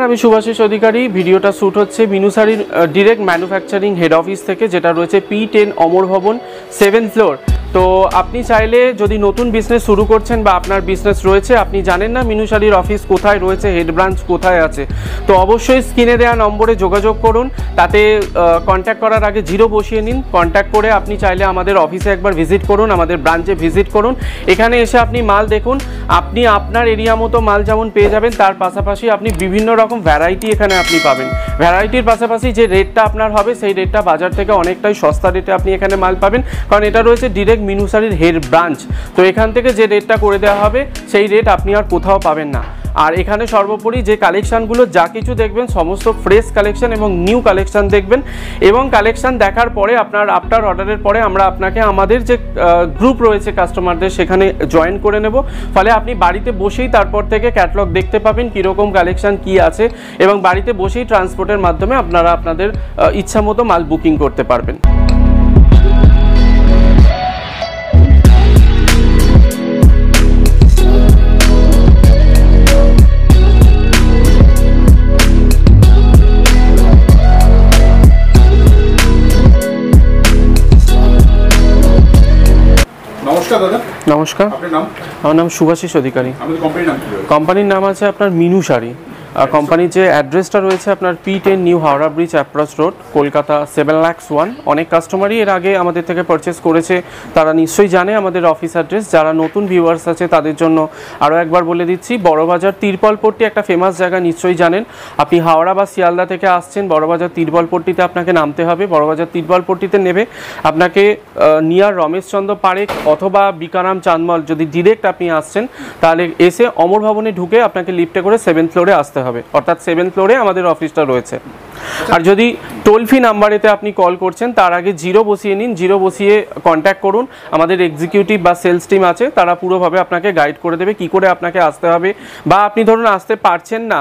নমস্কার, আমি শুভাশিস অধিকারী। ভিডিওটা শ্যুট হচ্ছে মিনু শাড়ির ডিরেক্ট ম্যানুফ্যাকচারিং হেড অফিস থেকে, যেটা রয়েছে P10 অমর ভবন 7th ফ্লোর। তো আপনি চাইলে যদি নতুন বিজনেস শুরু করছেন বা আপনার বিজনেস রয়েছে, আপনি জানেন না মিনু শাড়ির অফিস কোথায় রয়েছে, হেড ব্রাঞ্চ কোথায় আছে, তো অবশ্যই স্ক্রিনে দেওয়া নম্বরে যোগাযোগ করুন। তাতে কন্ট্যাক্ট করার আগে 0 বসিয়ে নিন। কন্ট্যাক্ট করে আপনি চাইলে আমাদের অফিসে একবার ভিজিট করুন, আমাদের ব্রাঞ্চে ভিজিট করুন। এখানে এসে আপনি মাল দেখুন, আপনি আপনার এরিয়া মতো মাল যেমন পেয়ে যাবেন, তার পাশাপাশি আপনি বিভিন্ন রকম ভ্যারাইটি এখানে আপনি পাবেন। ভ্যারাইটির পাশাপাশি যে রেটটা আপনার হবে, সেই রেটটা বাজার থেকে অনেকটাই সস্তা রেটে আপনি এখানে মাল পাবেন, কারণ এটা রয়েছে ডিরেক্ট মিনু শাড়ির হেড ব্রাঞ্চ। তো এখান থেকে যে রেটটা করে দেওয়া হবে, সেই রেট আপনি আর কোথাও পাবেন না। আর এখানে সর্বোপরি যে কালেকশানগুলো যা কিছু দেখবেন, সমস্ত ফ্রেশ কালেকশন এবং নিউ কালেকশান দেখবেন। এবং কালেকশান দেখার পরে আপনার আফটার অর্ডারের পরে আমরা আপনাকে আমাদের যে গ্রুপ রয়েছে কাস্টমারদের, সেখানে জয়েন করে নেব। ফলে আপনি বাড়িতে বসেই তারপর থেকে ক্যাটালগ দেখতে পাবেন কীরকম কালেকশান কী আছে, এবং বাড়িতে বসেই ট্রান্সপোর্টের মাধ্যমে আপনারা আপনাদের ইচ্ছা মতো মাল বুকিং করতে পারবেন। নমস্কার দাদা। নমস্কার, আপনার নাম? আমার নাম শুভাশিস অধিকারী। আমাদের কোম্পানির নাম কি? কোম্পানির নাম আছে আপনার মিনু শাড়ি। কোম্পানির যে অ্যাড্রেসটা রয়েছে আপনার P10 new Howrah bridge approach road, Kolkata 7,01,000। অনেক কাস্টমারই এর আগে আমাদের থেকে পারচেস করেছে, তারা নিশ্চয়ই জানে আমাদের অফিস অ্যাড্রেস। যারা নতুন ভিউয়ার্স আছে তাদের জন্য আরও একবার বলে দিচ্ছি, বড়বাজার তিরপলপট্টি একটা ফেমাস জায়গা, নিশ্চয়ই জানেন। আপনি হাওড়া বা শিয়ালদা থেকে আসছেন, বড়বাজার তিরপলপট্টিতে আপনাকে নামতে হবে। বড়বাজার তিরপলপট্টিতে নেবে আপনাকে নিয়ার রমেশচন্দ্র পারেখ অথবা বিকারাম চাঁদমল, যদি ডিরেক্ট আপনি আসছেন তাহলে এসে অমর ভবনে ঢুকে আপনাকে লিফটে করে 7th ফ্লোরে আসতে হবে, অর্থাৎ 7th ফ্লোরে আমাদের অফিসটা রয়েছে। আর যদি টোল ফ্রি নাম্বারেতে আপনি কল করছেন, তার আগে 0 বসিয়ে নিন। 0 বসিয়ে কন্ট্যাক্ট করুন। আমাদের এক্সিকিউটিভ বা সেলস টিম আছে, তারা পুরোভাবে আপনাকে গাইড করে দেবে কী করে আপনাকে আসতে হবে। বা আপনি ধরুন আসতে পারছেন না,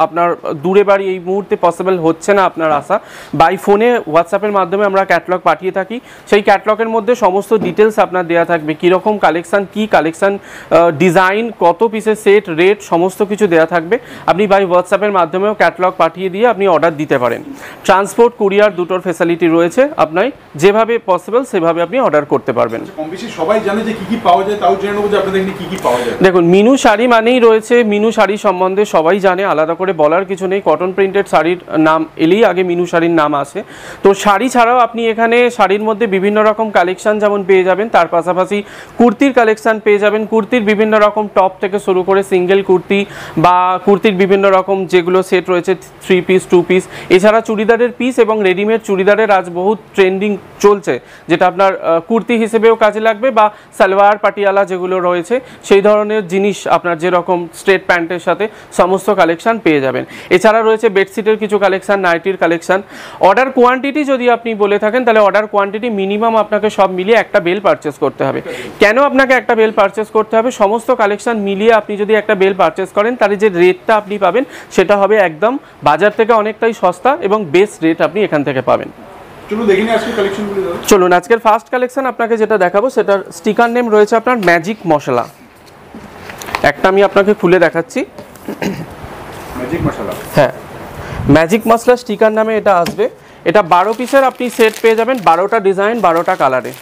আপনার দূরে বাড়ি, এই মুহূর্তে পসিবল হচ্ছে না আপনার আসা, বাই ফোনে হোয়াটসঅ্যাপের মাধ্যমে আমরা ক্যাটলগ পাঠিয়ে থাকি। সেই ক্যাটলগের মধ্যে সমস্ত ডিটেলস আপনার দেওয়া থাকবে, কীরকম কালেকশান, কী কালেকশান, ডিজাইন, কত পিসের সেট, রেট, সমস্ত কিছু দেওয়া থাকবে। আপনি বাই হোয়াটসঅ্যাপের মাধ্যমেও ক্যাটলগ পাঠিয়ে দিয়ে আপনি অর্ডার দিতে পারেন। ট্রান্সপোর্ট, কুরিয়ার দুটোর ফ্যাসিলিটি রয়েছে। আপনার যেভাবে পসিবল সেভাবে আপনি অর্ডার করতে পারবেন। কম বেশি সবাই জানে যে কি কি পাওয়া যায়, তাও জেনে নেব যে আপনাদের এখানে কি কি পাওয়া যায়। দেখুন, মিনু শাড়ি মানেই রয়েছে, মিনু শাড়ি সম্বন্ধে সবাই জানে, আলাদা করে বলার কিছু নেই। কটন প্রিন্টেড শাড়ির নাম এলেই আগে মিনু শাড়ির নাম আসে। তো শাড়ি ছাড়াও আপনি এখানে শাড়ির মধ্যে বিভিন্ন রকম কালেকশান যেমন পেয়ে যাবেন, তার পাশাপাশি কুর্তির কালেকশান পেয়ে যাবেন। কুর্তির বিভিন্ন রকম টপ থেকে শুরু করে সিঙ্গেল কুর্তি বা কুর্তির বিভিন্ন রকম যেগুলো সেট রয়েছে, 3 পিস, 2 পিস, এছাড়া চুড়িদারের পিস এবং রেডিমেড চুড়িদারের আজ বহুত ট্রেন্ডিং চলছে, যেটা আপনার কুর্তি হিসেবেও কাজে লাগবে, বা সালোয়ার পাটিয়ালা যেগুলো রয়েছে সেই ধরনের জিনিস আপনার যেরকম স্ট্রেট প্যান্টের সাথে সমস্ত কালেকশান পেয়ে যাবেন। এছাড়া রয়েছে বেডশিটের কিছু কালেকশান, নাইটির কালেকশান। অর্ডার কোয়ান্টিটি যদি আপনি বলে থাকেন, তাহলে অর্ডার কোয়ান্টিটি মিনিমাম আপনাকে সব মিলিয়ে একটা বেল পারচেস করতে হবে। কেন আপনাকে একটা বেল পারচেস করতে হবে? সমস্ত কালেকশান মিলিয়ে আপনি যদি একটা বেল পারচেস করেন, তাহলে যে রেটটা আপনি পাবেন সেটা হবে একদম বাজার থেকে অনেকটাই সস্তা এবং বেস্ট রেট আপনি এখান থেকে পাবেন। চলুন আজকের ফার্স্ট কালেকশন আপনাকে যেটা দেখাবো, সেটার স্টিকার নেম রয়েছে আপনার ম্যাজিক মশলা। একটা আমি আপনাকে খুলে দেখাচ্ছি। ম্যাজিক মশলা, হ্যাঁ, ম্যাজিক মশলা স্টিকার নামে এটা আসবে। এটা 12 পিসের আপনি সেট পেয়ে যাবেন, 12টা ডিজাইন, 12টা কালারে।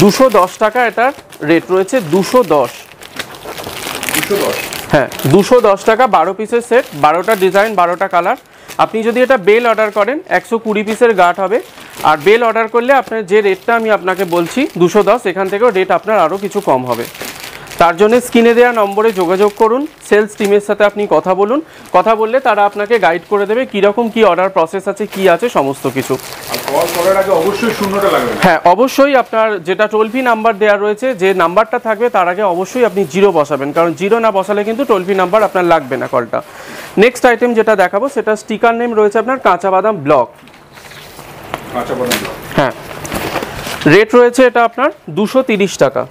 210 টাকা এটার রেট রয়েছে। 210, হ্যাঁ 210 টাকা, 12 পিসের সেট, 12টা ডিজাইন, 12টা কালার। আপনি যদি এটা বেল অর্ডার করেন 120 পিসের গাঁট হবে। আর বেল অর্ডার করলে আপনার যে রেটটা আমি আপনাকে বলছি 210, এখান থেকেও রেট আপনার আরও কিছু কম হবে। তার জন্য স্ক্রিনে দেওয়া নম্বরে যোগাযোগ করুন, সেলস টিমের সাথে আপনি কথা বলুন। কথা বললে তারা আপনাকে গাইড করে দেবে কীরকম কী অর্ডার প্রসেস আছে, কী আছে সমস্ত কিছু। হ্যাঁ, অবশ্যই আপনার যেটা টোল ফ্রি নাম্বার দেওয়া রয়েছে, যে নাম্বারটা থাকবে তার আগে অবশ্যই আপনি 0 বসাবেন, কারণ 0 না বসালে কিন্তু টোল ফ্রি নাম্বার আপনার লাগবে না কলটা। নেক্সট আইটেম যেটা দেখাবো, সেটা স্টিকার নেম রয়েছে আপনার কাঁচা বাদাম ব্লক। হ্যাঁ, রেট রয়েছে এটা আপনার 230 টাকা।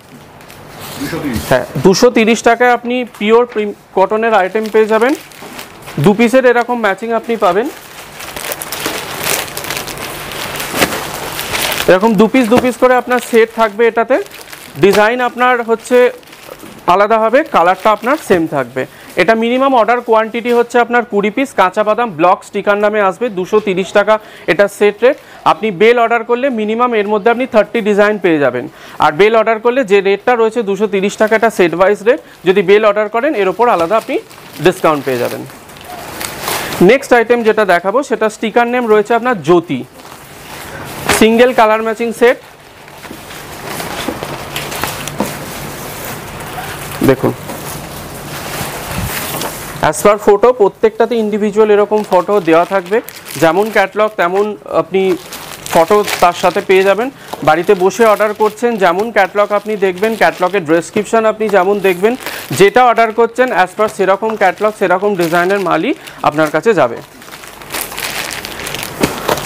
হ্যাঁ, 230 টাকায় আপনি পিওর কটনের আইটেম পেয়ে যাবেন। 2 পিসের এরকম ম্যাচিং আপনি পাবেন। এরকম 2 পিস করে আপনার সেট থাকবে। এটাতে ডিজাইন আপনার হচ্ছে আলাদা হবে, কালারটা আপনার সেম থাকবে। এটা মিনিমাম অর্ডার কোয়ান্টিটি হচ্ছে আপনার 20 পিস। কাঁচা বাদাম ব্লক স্টিকার নামে আসবে 230 টাকা এটা সেট রেট। আপনি বেল অর্ডার করলে মিনিমাম এর মধ্যে আপনি 30 ডিজাইন পেয়ে যাবেন। আর বেল অর্ডার করলে যে রেটটা রয়েছে 230 টাকা এটা সেট ওয়াইজ রেট, যদি বেল অর্ডার করেন এর ওপর আলাদা আপনি ডিসকাউন্ট পেয়ে যাবেন। নেক্সট আইটেম যেটা দেখাবো সেটা স্টিকার নেম রয়েছে আপনার জ্যোতি, সিঙ্গেল কালার ম্যাচিং সেট। দেখুন অ্যাজ পার ফটো প্রত্যেকটাতে ইন্ডিভিজুয়াল এরকম ফটো দেওয়া থাকবে, যেমন ক্যাটলগ তেমন আপনি ফটো তার সাথে পেয়ে যাবেন। বাড়িতে বসে অর্ডার করছেন যেমন ক্যাটলগ আপনি দেখবেন, ক্যাটলগের ডেসক্রিপশন আপনি যেমন দেখবেন, যেটা অর্ডার করছেন অ্যাজ পার সেরকম ক্যাটলগ সেরকম ডিজাইনের মালই আপনার কাছে যাবে।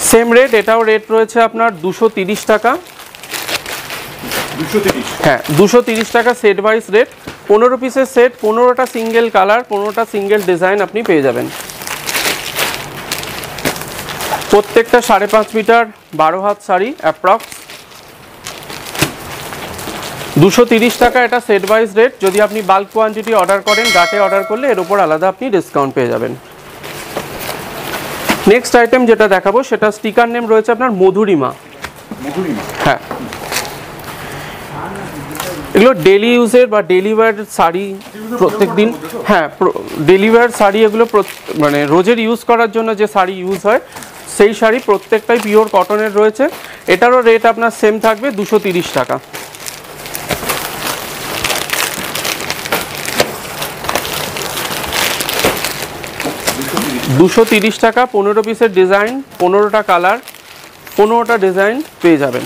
সেম রেট, এটাও রেট রয়েছে আপনার 230 টাকা। 230? হ্যাঁ 230 টাকা সেট ওয়াইজ রেট। 15 পিসের সেট, 15টা সিঙ্গেল কালার, 15টা সিঙ্গেল ডিজাইন আপনি পেয়ে যাবেন। প্রত্যেকটা 5.5 মিটার 12 হাত শাড়ি অ্যাপ্রক্স 230 টাকা এটা সেট ওয়াইজ রেট। যদি আপনি বাল্ক কোয়ান্টিটি অর্ডার করেন, গাটে অর্ডার করলে এর উপর আলাদা আপনি ডিসকাউন্ট পেয়ে যাবেন। নেক্সট আইটেম যেটা দেখাবো সেটা স্টিকার নেম রয়েছে আপনার মধুরিমা। হ্যাঁ এগুলো ডেলি ইউজের বা ডেলি ওয়্যার শাড়ি, প্রত্যেক দিন, হ্যাঁ ডেলি ওয়্যার শাড়ি, এগুলো মানে রোজের ইউজ করার জন্য যে শাড়ি ইউজ হয় সেই শাড়ি প্রত্যেকটাই পিওর কটনের রয়েছে। এটারও রেট আপনার সেম থাকবে 230 টাকা। টাকা 15 পিসের ডিজাইন, 15টা কালার, 15টা ডিজাইন পেয়ে যাবেন।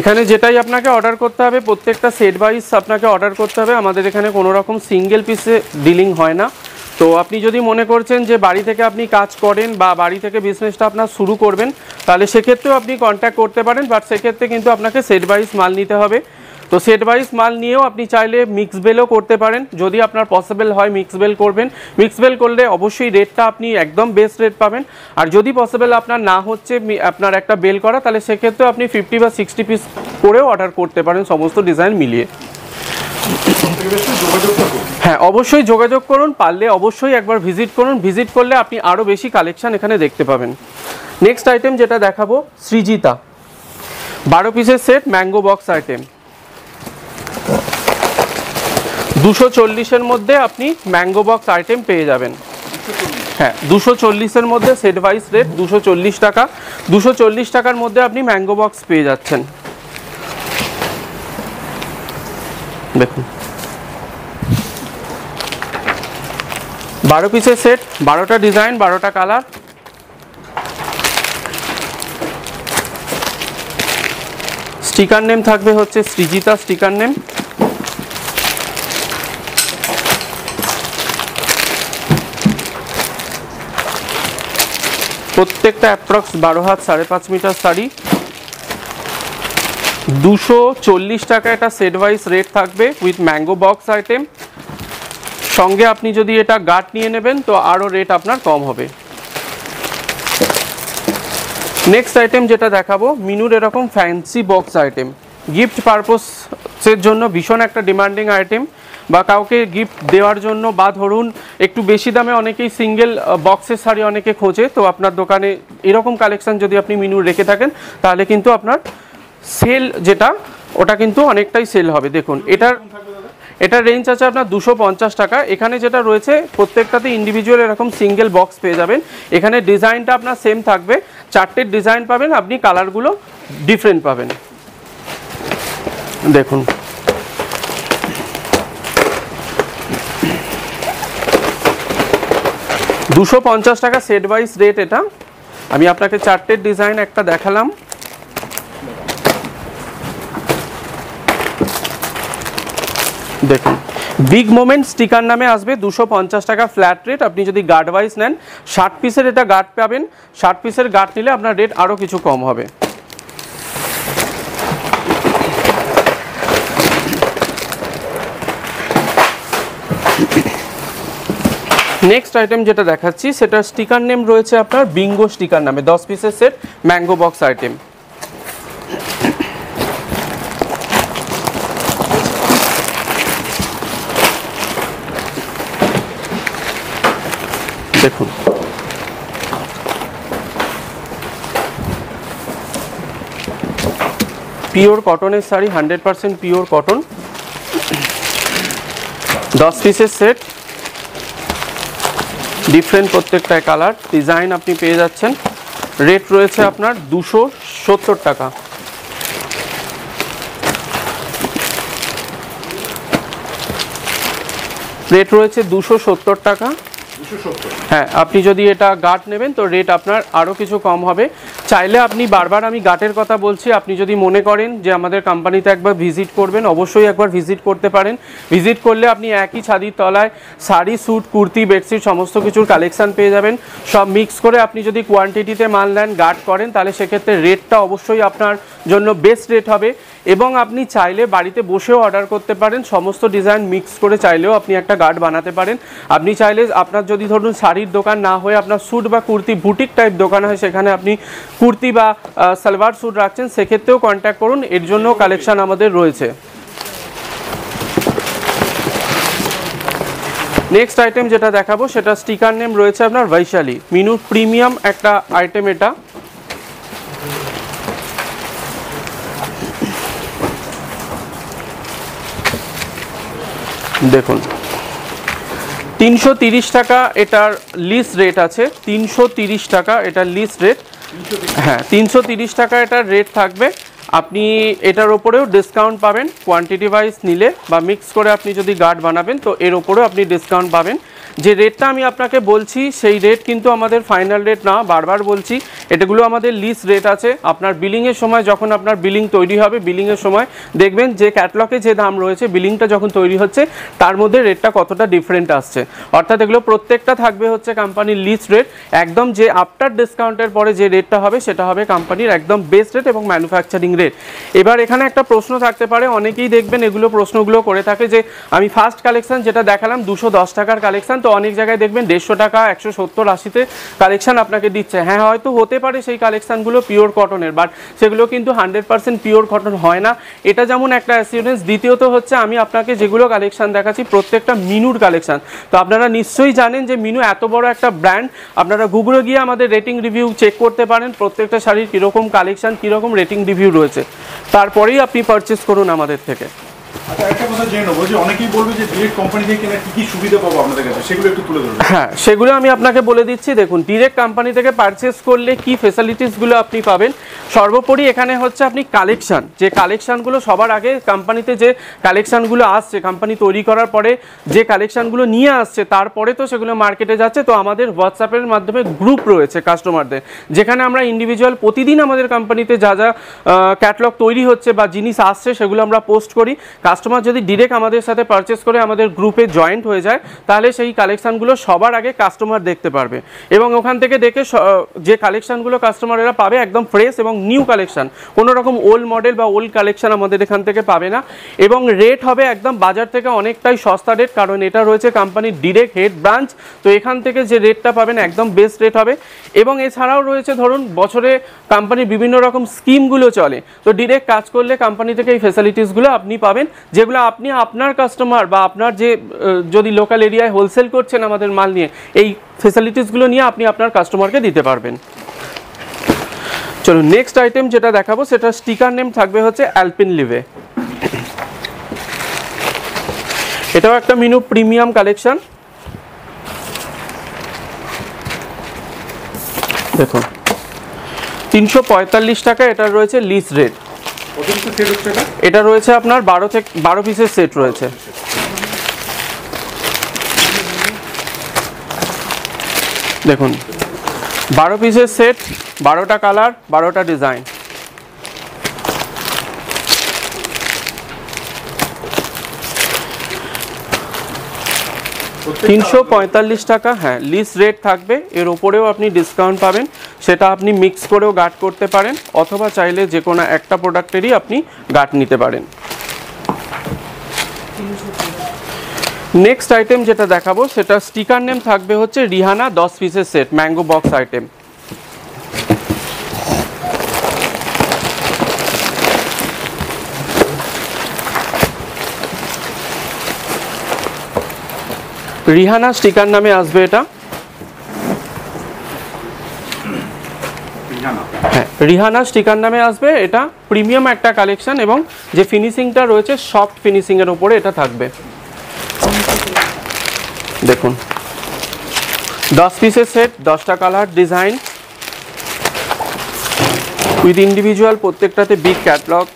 এখানে যেটাই আপনাকে অর্ডার করতে হবে প্রত্যেকটা সেট ওয়াইজ আপনাকে অর্ডার করতে হবে। আমাদের এখানে কোনো রকম সিঙ্গেল পিসে ডিলিং হয় না। তো আপনি যদি মনে করছেন যে বাড়ি থেকে আপনি কাজ করেন বা বাড়ি থেকে বিজনেসটা আপনার শুরু করবেন, তাহলে সেক্ষেত্রেও আপনি কন্ট্যাক্ট করতে পারেন, বাট সেক্ষেত্রে কিন্তু আপনাকে সেট ওয়াইজ মাল নিতে হবে। তো সেট ওয়াইজ মাল নিয়েও আপনি চাইলে মিক্স বেলও করতে পারেন, যদি আপনার পসিবল হয় মিক্স বেল করবেন। মিক্স বেল করলে অবশ্যই রেটটা আপনি একদম বেস্ট রেট পাবেন। আর যদি পসিবল আপনার না হচ্ছে আপনার একটা বেল করা, তাহলে সেক্ষেত্রে আপনি 50 বা 60 পিস করেও অর্ডার করতে পারেন সমস্ত ডিজাইন মিলিয়ে। হ্যাঁ অবশ্যই যোগাযোগ করুন, পারলে অবশ্যই একবার ভিজিট করুন। ভিজিট করলে আপনি আরও বেশি কালেকশন এখানে দেখতে পাবেন। নেক্সট আইটেম যেটা দেখাবো সৃজিতা, 12 পিসের সেট ম্যাঙ্গো বক্স আইটেম। 240-এর মধ্যে আপনি ম্যাঙ্গো বক্স আইটেম পেয়ে যাবেন। হ্যাঁ 240-এর মধ্যে সেট ওয়াইজ রেট 240 টাকা। 240 টাকার মধ্যে আপনি ম্যাঙ্গো বক্স পেয়ে যাচ্ছেন। দেখুন 12 পিসের সেট, 12টা ডিজাইন, 12টা কালার। স্টিকার নেম থাকবে হচ্ছে সৃজিতা স্টিকার নেম। প্রত্যেকটা অ্যাপ্রক্স 12 হাত 5.5 মিটার শাড়ি। 240 টাকা এটা সেট ওয়াইজ রেট থাকবে উইথ ম্যাঙ্গো বক্স আইটেম। সঙ্গে আপনি যদি এটা গাট নিয়ে নেবেন তো আরও রেট আপনার কম হবে। নেক্সট আইটেম যেটা দেখাবো মিনুর এরকম ফ্যান্সি বক্স আইটেম, গিফট পারপোসের জন্য ভীষণ একটা ডিমান্ডিং আইটেম, বা কাউকে গিফট দেওয়ার জন্য, বা ধরুন একটু বেশি দামে অনেকেই সিঙ্গেল বক্সের শাড়ি অনেকে খোঁজে, তো আপনার দোকানে এরকম কালেকশন যদি আপনি মিনুর রেখে থাকেন তাহলে কিন্তু আপনার সেল যেটা ওটা কিন্তু অনেকটাই সেল হবে। দেখুন এটার রেঞ্জ আছে আপনার 250 টাকা। এখানে যেটা রয়েছে প্রত্যেকটাতে ইন্ডিভিজুয়াল এরকম সিঙ্গেল বক্স পেয়ে যাবেন। এখানে ডিজাইনটা আপনার সেম থাকবে, 4টে ডিজাইন পাবেন, আপনি কালারগুলো ডিফারেন্ট পাবেন। দেখুন $250 টাকা সেট ওয়াইজ রেট এটা। আমি আপনাকে 4টে ডিজাইন একটা দেখালাম। দেখুন বিগ মোমেন্ট স্টিকার নামে আসবে, 250 টাকা ফ্ল্যাট রেট। আপনি যদি গার্ড ওয়াইজ নেন 60 পিসের এটা গার্ড পাবেন। 60 পিসের গার্ড নিলে আপনার রেট আরও কিছু কম হবে। নেক্সট আইটেম যেটা দেখাচ্ছি সেটার স্টিকার নেম রয়েছে আপনার বিঙ্গো স্টিকার নামে, 10 পিসের সেট ম্যাঙ্গো বক্স আইটেম। দেখুন পিওর কটনের শাড়ি, 100% পিওর কটন, 10 পিসের সেট, ডিফারেন্ট প্রত্যেকটায় কালার ডিজাইন আপনি পেয়ে যাচ্ছেন। রেট রয়েছে আপনার 270 টাকা। রেট রয়েছে 270 টাকা। হ্যাঁ, আপনি যদি এটা গাট নেবেন তো রেট আপনার আরও কিছু কম হবে। চাইলে আপনি বারবার আমি গাটের কথা বলছি, আপনি যদি মনে করেন যে আমাদের কোম্পানিতে একবার ভিজিট করবেন, অবশ্যই একবার ভিজিট করতে পারেন। ভিজিট করলে আপনি একই ছাদির তলায় শাড়ি, স্যুট, কুর্তি, বেডশিট সমস্ত কিছুর কালেকশান পেয়ে যাবেন। সব মিক্স করে আপনি যদি কোয়ান্টিটিতে মাল নেন, গাট করেন, তাহলে সেক্ষেত্রে রেটটা অবশ্যই আপনার জন্য বেস্ট রেট হবে। এবং আপনি চাইলে বাড়িতে বসেও অর্ডার করতে পারেন, সমস্ত ডিজাইন মিক্স করে চাইলেও আপনি একটা গার্ড বানাতে পারেন। আপনি চাইলে আপনার যদি ধরুন শাড়ির দোকান না হয়ে আপনার স্যুট বা কুর্তি বুটিক টাইপ দোকান হয়, সেখানে আপনি কুর্তি বা সালোয়ার স্যুট রাখছেন, সেক্ষেত্রেও কন্ট্যাক্ট করুন, এর জন্য কালেকশন আমাদের রয়েছে। নেক্সট আইটেম যেটা দেখাবো সেটা স্টিকার নেম রয়েছে আপনার বৈশালী, মিনু প্রিমিয়াম একটা আইটেম। এটা দেখুন 330 টাকা এটার লিস্ট রেট আছে, 330 টাকা এটার লিস্ট রেট। হ্যাঁ, 330 টাকা এটার রেট থাকবে। আপনি এটার ওপরেও ডিসকাউন্ট পাবেন কোয়ান্টিটি ওয়াইজ নিলে, বা মিক্স করে আপনি যদি গার্ড বানাবেন তো এর ওপরেও আপনি ডিসকাউন্ট পাবেন। যে রেটটা আমি আপনাকে বলছি সেই রেট কিন্তু আমাদের ফাইনাল রেট না, বারবার বলছি, এটাগুলো আমাদের লিস্ট রেট আছে। আপনার বিলিংয়ের সময় যখন আপনার বিলিং তৈরি হবে, বিলিংয়ের সময় দেখবেন যে ক্যাটলগে যে দাম রয়েছে, বিলিংটা যখন তৈরি হচ্ছে তার মধ্যে রেটটা কতটা ডিফারেন্ট আসছে। অর্থাৎ এগুলো প্রত্যেকটা থাকবে হচ্ছে কোম্পানির লিস্ট রেট, একদম যে আফটার ডিসকাউন্টের পরে যে রেটটা হবে সেটা হবে কোম্পানির একদম বেস্ট রেট এবং ম্যানুফ্যাকচারিং রেট। এবার এখানে একটা প্রশ্ন থাকতে পারে, অনেকেই দেখবেন এগুলো প্রশ্নগুলো করে থাকে যে আমি ফার্স্ট কালেকশন যেটা দেখালাম 210 টাকার কালেকশন, তো অনেক জায়গায় দেখবেন 150 টাকা 170 80-তে কালেকশন আপনাকে দিচ্ছে। হ্যাঁ, হয়তো হতে পারে সেই কালেকশনগুলো পিওর কটনের, বাট সেগুলো কিন্তু 100% পিওর কটন হয় না, এটা যেমন একটা অ্যাসিওরেন্স। দ্বিতীয়ত হচ্ছে আমি আপনাকে যেগুলো কালেকশন দেখাচ্ছি প্রত্যেকটা মিনুর কালেকশন। তো আপনারা নিশ্চয়ই জানেন যে মিনু এত বড় একটা ব্র্যান্ড, আপনারা গুগলে গিয়ে আমাদের রেটিং রিভিউ চেক করতে পারেন, প্রত্যেকটা শাড়ির কীরকম কালেকশন, কীরকম রেটিং রিভিউ রয়েছে, তারপরেই আপনি পারচেস করুন আমাদের থেকে। আচ্ছা, একটা কথা জেনে নেবো যে অনেকেই বলবে যে ডিরেক্ট কোম্পানি থেকে কেনার কি সুবিধা পাবো আপনাদের কাছে, সেগুলো একটু তুলে ধরুন। হ্যাঁ, সেগুলো আমি আপনাকে বলে দিচ্ছি। দেখুন, ডিরেক্ট কোম্পানি থেকে পারচেস করলে কি ফেসিলিটিসগুলো আপনি পাবেন। সর্বোপরি এখানে হচ্ছে আপনি কালেকশান, যে কালেকশানগুলো সবার আগে কোম্পানিতে যে কালেকশানগুলো আসছে, কোম্পানি তৈরি করার পরে যে কালেকশানগুলো নিয়ে আসছে, তারপরে তো সেগুলো মার্কেটে যাচ্ছে। তো আমাদের হোয়াটসঅ্যাপের মাধ্যমে গ্রুপ রয়েছে কাস্টমারদের, যেখানে আমরা ইন্ডিভিজুয়াল প্রতিদিন আমাদের কোম্পানিতে যা যা ক্যাটলগ তৈরি হচ্ছে বা জিনিস আসছে সেগুলো আমরা পোস্ট করি। কাস্টমার যদি ডিরেক্ট আমাদের সাথে পারচেস করে আমাদের গ্রুপে জয়েন্ট হয়ে যায়, তাহলে সেই কালেকশানগুলো সবার আগে কাস্টমার দেখতে পারবে, এবং ওখান থেকে দেখে যে কালেকশানগুলো কাস্টমারেরা পাবে একদম ফ্রেশ এবং নিউ কালেকশান, কোনো রকম ওল্ড মডেল বা ওল্ড কালেকশান আমাদের এখান থেকে পাবে না। এবং রেট হবে একদম বাজার থেকে অনেকটাই সস্তা রেট, কারণ এটা রয়েছে কোম্পানির ডিরেক্ট হেড ব্রাঞ্চ। তো এখান থেকে যে রেটটা পাবেন একদম বেস্ট রেট হবে। এবং এছাড়াও রয়েছে ধরুন বছরে কোম্পানির বিভিন্ন রকম স্কিমগুলো চলে, তো ডিরেক্ট কাজ করলে কোম্পানি থেকে এই ফেসিলিটিসগুলো আপনি পাবেন, যেগুলো আপনি আপনার কাস্টমার বা আপনার যে যদি লোকাল এরিয়ায় হোলসেল করছেন আমাদের মাল নিয়ে, এই ফেসিলিটিসগুলো নিয়ে আপনি আপনার কাস্টমারকে দিতে পারবেন। চলুন নেক্সট আইটেম যেটা দেখাবো সেটা স্টিকার নেম থাকবে হচ্ছে অ্যালপিনলিভে। এটাও একটা মিনু প্রিমিয়াম কালেকশন। দেখুন 345 টাকা এটা রয়েছে লিস্ট রেট। এটা রয়েছে আপনার 12 পিসের সেট রয়েছে। দেখুন 12 পিসের সেট, 12টা কালার, 12টা ডিজাইন। $345 টাকা, হ্যাঁ লিস্ট রেট থাকবে। এর ওপরেও আপনি ডিসকাউন্ট পাবেন, সেটা আপনি মিক্স করেও গার্ড করতে পারেন, অথবা চাইলে যে কোনো একটা প্রোডাক্টেরই আপনি গার্ড নিতে পারেন। নেক্সট আইটেম যেটা দেখাবো সেটা স্টিকার নেম থাকবে হচ্ছে রিহানা 10 পিসের set, mango box item. Rihanna sticker নামে আসবে এটা। হ্যাঁ, রিহানা স্টিকার নামে আসবে। এটা প্রিমিয়াম একটা কালেকশন এবং যে ফিনিশিংটা রয়েছে সফট ফিনিশিংয়ের ওপরে এটা থাকবে। দেখুন 10 পিসের সেট, 10টা কালার ডিজাইন উইথ ইন্ডিভিজুয়াল, প্রত্যেকটাতে বিগ ক্যাটলগ।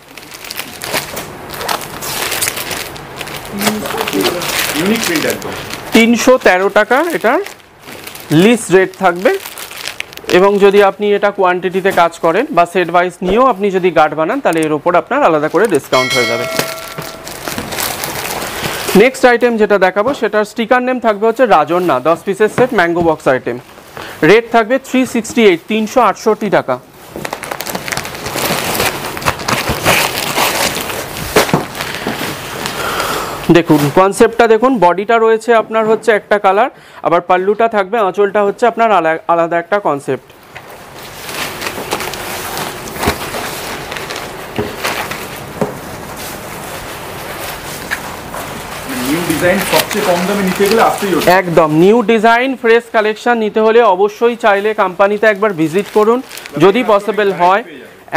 ইউনিক প্রিন্ট একদম। 313 টাকা এটার লিস্ট রেট থাকবে এবং যদি আপনি এটা কোয়ান্টিটিতে কাজ করেন বা সেট ওয়াইজ নিয়েও আপনি যদি গার্ড বানান তাহলে এর ওপর আপনার আলাদা করে ডিসকাউন্ট হয়ে যাবে। নেক্সট আইটেম যেটা দেখাবো সেটার স্টিকার নেম থাকবে হচ্ছে রাজন্না, 10 পিসের set, mango box item. Rate থাকবে 368, 368 টাকা। দেখুন কনসেপ্টটা দেখুন, বডিটা রয়েছে আপনার হচ্ছে একটা কালার, আবার পাল্লুটা থাকবে, আঁচলটা হচ্ছে আপনার আলাদা একটা কনসেপ্ট। নিউ ডিজাইন সবচেয়ে কম দামে নিতে গেলে আসতেই হবে। একদম নিউ ডিজাইন ফ্রেশ কালেকশন নিতে হলে অবশ্যই চাইলে কোম্পানিতে একবার ভিজিট করুন যদি পসিবল হয়।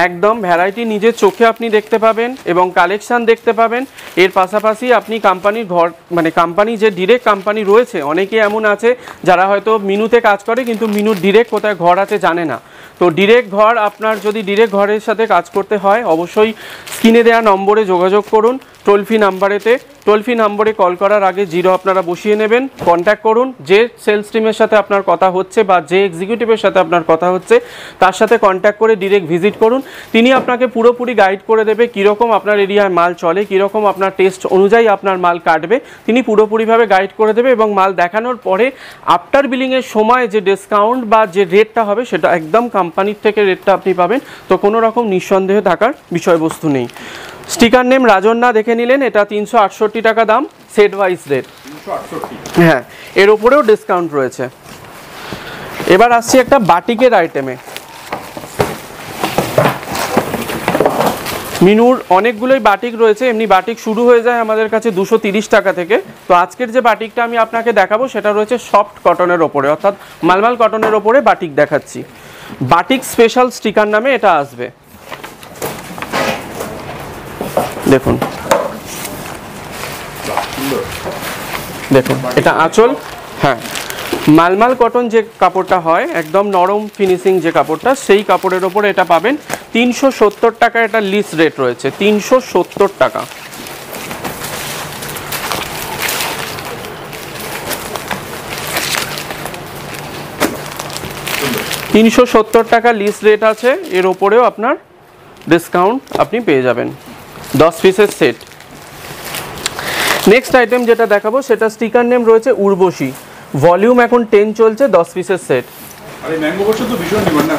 একদম ভ্যারাইটি নিজের চোখে আপনি দেখতে পাবেন এবং কালেকশন দেখতে পাবেন। এর পাশাপাশি আপনি কোম্পানির ঘর মানে কোম্পানি যে ডিরেক্ট কোম্পানি রয়েছে, অনেকে এমন আছে যারা হয়তো মিনুতে কাজ করে কিন্তু মিনুর ডিরেক্ট কোথায় ঘর আছে জানে না। তো ডিরেক্ট ঘর, আপনার যদি ডিরেক্ট ঘরের সাথে কাজ করতে হয় অবশ্যই স্ক্রিনে দেওয়া নম্বরে যোগাযোগ করুন, টোল ফ্রি নাম্বারেতে। টোল ফ্রি নম্বরে কল করার আগে 0 আপনারা বসিয়ে নেবেন, কন্ট্যাক্ট করুন। যে সেলস টিমের সাথে আপনার কথা হচ্ছে বা যে এক্সিকিউটিভের সাথে আপনার কথা হচ্ছে তার সাথে কন্ট্যাক্ট করে ডিরেক্ট ভিজিট করুন। তিনি আপনাকে পুরোপুরি গাইড করে দেবে কীরকম আপনার এরিয়ায় মাল চলে, কীরকম আপনার টেস্ট অনুযায়ী আপনার মাল কাটবে, তিনি পুরোপুরিভাবে গাইড করে দেবে এবং মাল দেখানোর পরে আফটার বিলিংয়ের সময় যে ডিসকাউন্ট বা যে রেটটা হবে সেটা একদম কোম্পানির থেকে রেটটা আপনি পাবেন। তো কোনো রকম নিঃসন্দেহ থাকার বিষয়বস্তু নেই। স্টিকার নেম রাজন্না দেখে নিলেন, এটা 368 টাকা দাম, সেট ওয়াইজ রেট। হ্যাঁ, এর উপরেও ডিসকাউন্ট রয়েছে। এবার আসছি একটা বাটিকের আইটেমে। মিনুর অনেকগুলোই বাটিক রয়েছে, এমনি বাটিক শুরু হয়ে যায় আমাদের কাছে 230 টাকা থেকে। তো আজকের যে বাটিকটা আমি আপনাকে দেখাবো সেটা রয়েছে সফট কটনের ওপরে, অর্থাৎ মালমাল কটনের ওপরে বাটিক দেখাচ্ছি। বাটিক স্পেশাল স্টিকার নামে এটা আসবে। দেখুন দেখুন এটা আঁচল। হ্যাঁ, মালমাল কটন যে কাপড়টা হয় একদম নরম ফিনিশিং যে কাপড়টা, সেই কাপড়ের ওপরে এটা পাবেন। 370 টাকা এটা লিস্ট রেট রয়েছে, 370 টাকা। টাকা লিস্ট রেট আছে, এর ওপরেও আপনার ডিসকাউন্ট আপনি পেয়ে যাবেন। 10 পিসের সেট। নেক্সট আইটেম যেটা দেখাবো সেটা স্টিকার নেম রয়েছে উর্বশী, ভলিউম এখন 10 চলছে, 10 পিসের সেট।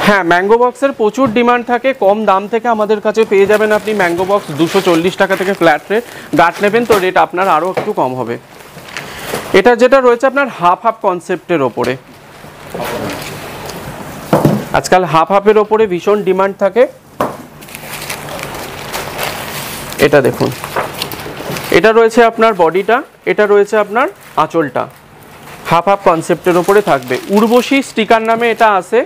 হ্যাঁ, ম্যাঙ্গো বক্সের প্রচুর ডিমান্ড থাকে। কম দাম থেকে আমাদের কাছে পেয়ে যাবেন আপনি ম্যাঙ্গো বক্স 240 টাকা থেকে ফ্ল্যাট রেট। গার্ড নেবেন তো রেট আপনার আরও একটু কম হবে। এটা যেটা রয়েছে আপনার হাফ হাফ কনসেপ্টের ওপরে, আজকাল হাফ হাফের ওপরে ভীষণ ডিমান্ড থাকে। এটা দেখুন, এটা রয়েছে আপনার বডিটা, এটা রয়েছে আপনার আঁচলটা, হাফ হাফ কনসেপ্টের ওপরে থাকবে। উর্বশী স্টিকার নামে এটা আছে।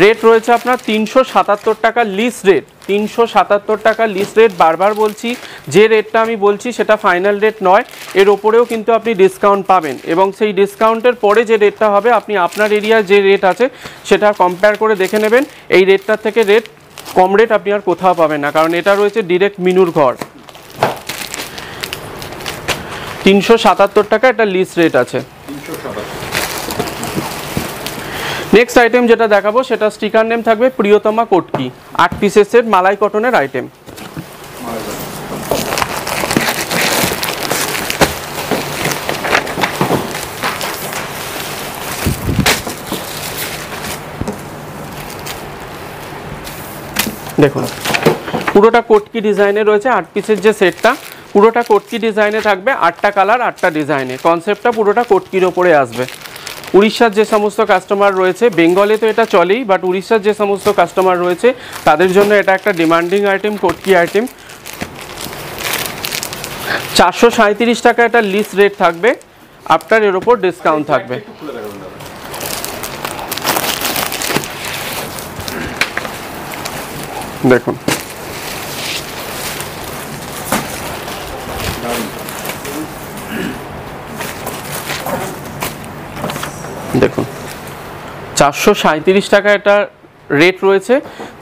রেট রয়েছে আপনার 377 টাকা লিস্ট রেট, 377 টাকা লিস্ট রেট। বারবার বলছি যে রেটটা আমি বলছি সেটা ফাইনাল রেট নয়, এর ওপরেও কিন্তু আপনি ডিসকাউন্ট পাবেন এবং সেই ডিসকাউন্টের পরে যে রেটটা হবে আপনি আপনার এরিয়ার যে রেট আছে সেটা কম্পেয়ার করে দেখে নেবেন। এই রেটটার থেকে রেট কম রেট আপনি আর কোথাও পাবেন না, কারণ এটা রয়েছে ডিরেক্ট মিনুর ঘর। 377 টাকা এটা লিস্ট রেট আছে। নেক্সট আইটেম যেটা দেখাবো সেটা স্টিকার নেম থাকবে প্রিয়তমা কোটকি, 8 পিসের সেট, মালাই কটনের আইটেম। দেখুন পুরোটা কোটকি ডিজাইনে রয়েছে, 8 পিসের যে সেটটা পুরোটা কোটকি ডিজাইনে থাকবে, 8টা কালার 8টা ডিজাইনে। কনসেপ্টটা পুরোটা কোটকির ওপরে আসবে। উড়িষ্যার যে সমস্ত কাস্টমার রয়েছে, বেঙ্গলে তো এটা চলেই, বাট উড়িষ্যার যে সমস্ত কাস্টমার রয়েছে তাদের জন্য এটা একটা ডিমান্ডিং আইটেম, কোটকি আইটেম। 437 টাকা এটা লিস্ট রেট থাকবে, আফটার এর ওপর ডিসকাউন্ট থাকবে। দেখুন দেখুন 437 টাকা এটা রেট রয়েছে।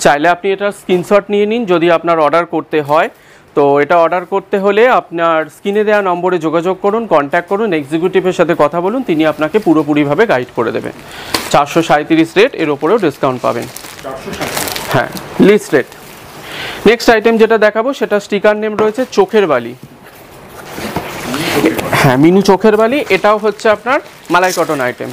চাইলে আপনি এটার স্ক্রিনশট নিয়ে নিন যদি আপনার অর্ডার করতে হয়। তো এটা অর্ডার করতে হলে আপনার স্ক্রিনে দেওয়া নম্বরে যোগাযোগ করুন, কন্ট্যাক্ট করুন, এক্সিকিউটিভের সাথে কথা বলুন, তিনি আপনাকে পুরোপুরিভাবে গাইড করে দেবেন। 437 রেট, এর ওপরেও ডিসকাউন্ট পাবেন। হ্যাঁ, লিস্ট রেট। নেক্সট আইটেম যেটা দেখাবো সেটা স্টিকার নেম রয়েছে চোখের বালি। হ্যাঁ, মিনু চোখের বালি। এটাও হচ্ছে আপনার মালাই কটন আইটেম।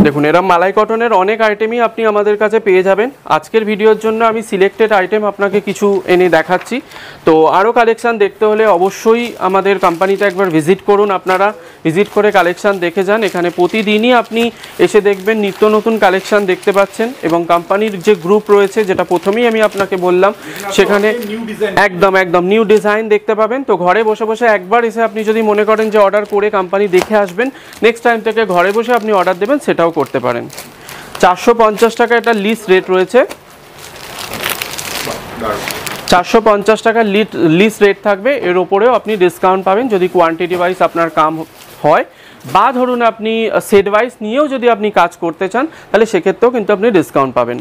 দেখুন এরা মালাই কটনের অনেক আইটেমই আপনি আমাদের কাছে পেয়ে যাবেন। আজকের ভিডিওর জন্য আমি সিলেক্টেড আইটেম আপনাকে কিছু এনে দেখাচ্ছি। তো আরও কালেকশান দেখতে হলে অবশ্যই আমাদের কোম্পানিতে একবার ভিজিট করুন। আপনারা ভিজিট করে কালেকশান দেখে যান। এখানে প্রতিদিনই আপনি এসে দেখবেন নিত্য নতুন কালেকশান দেখতে পাচ্ছেন। এবং কোম্পানির যে গ্রুপ রয়েছে, যেটা প্রথমেই আমি আপনাকে বললাম, সেখানে একদম নিউ ডিজাইন দেখতে পাবেন। তো ঘরে বসে বসে একবার এসে আপনি যদি মনে করেন যে অর্ডার করে কোম্পানি দেখে আসবেন, নেক্সট টাইম থেকে ঘরে বসে আপনি অর্ডার দেবেন, সেটাও করতে পারেন। 450 টাকা এটা লিস্ট রেট রয়েছে। 450 টাকা লিস্ট রেট থাকবে। এর ওপরেও আপনি ডিসকাউন্ট পাবেন যদি কোয়ান্টিটি ওয়াইজ আপনার কাম হয়, বা ধরুন আপনি সেট ওয়াইজ নিয়েও যদি আপনি কাজ করতে চান, তাহলে সেক্ষেত্রেও কিন্তু আপনি ডিসকাউন্ট পাবেন।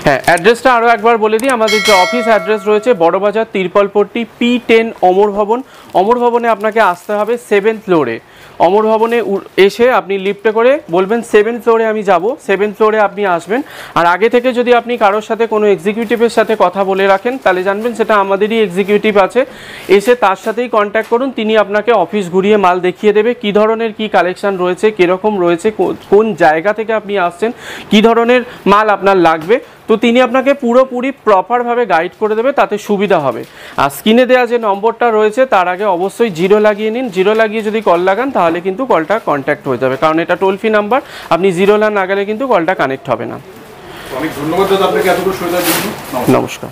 হ্যাঁ, অ্যাড্রেসটা আরও একবার বলে দিই। আমাদের যে অফিস অ্যাড্রেস রয়েছে বড়বাজার তিরপলপট্টি P10 অমর ভবন। অমর ভবনে আপনাকে আসতে হবে 7th ফ্লোরে। অমর ভবনে এসে আপনি লিফটে করে বলবেন 7th ফ্লোরে আমি যাব, 7th ফ্লোরে আপনি আসবেন। আর আগে থেকে যদি আপনি কারোর সাথে কোনো এক্সিকিউটিভের সাথে কথা বলে রাখেন, তাহলে জানবেন সেটা আমাদেরই এক্সিকিউটিভ আছে। এসে তার সাথেই কন্ট্যাক্ট করুন, তিনি আপনাকে অফিস ঘুরিয়ে মাল দেখিয়ে দেবে, কী ধরনের কী কালেকশান রয়েছে, কীরকম রয়েছে, কোন জায়গা থেকে আপনি আসছেন, কী ধরনের মাল আপনার লাগবে। তো তিনি আপনাকে পুরোপুরি প্রপারভাবে গাইড করে দেবে, তাতে সুবিধা হবে। আর স্ক্রিনে দেওয়া যে নম্বরটা রয়েছে তার আগে অবশ্যই 0 লাগিয়ে নিন। 0 লাগিয়ে যদি কল লাগান তাহলে কিন্তু কলটা কন্ট্যাক্ট হয়ে যাবে, কারণ এটা টোল ফ্রি নাম্বার। আপনি 0 না গেলে কিন্তু কলটা কানেক্ট হবে না। অনেক ধন্যবাদ দাদা আপনাকে এতটুকু সুবিধার জন্য। নমস্কার।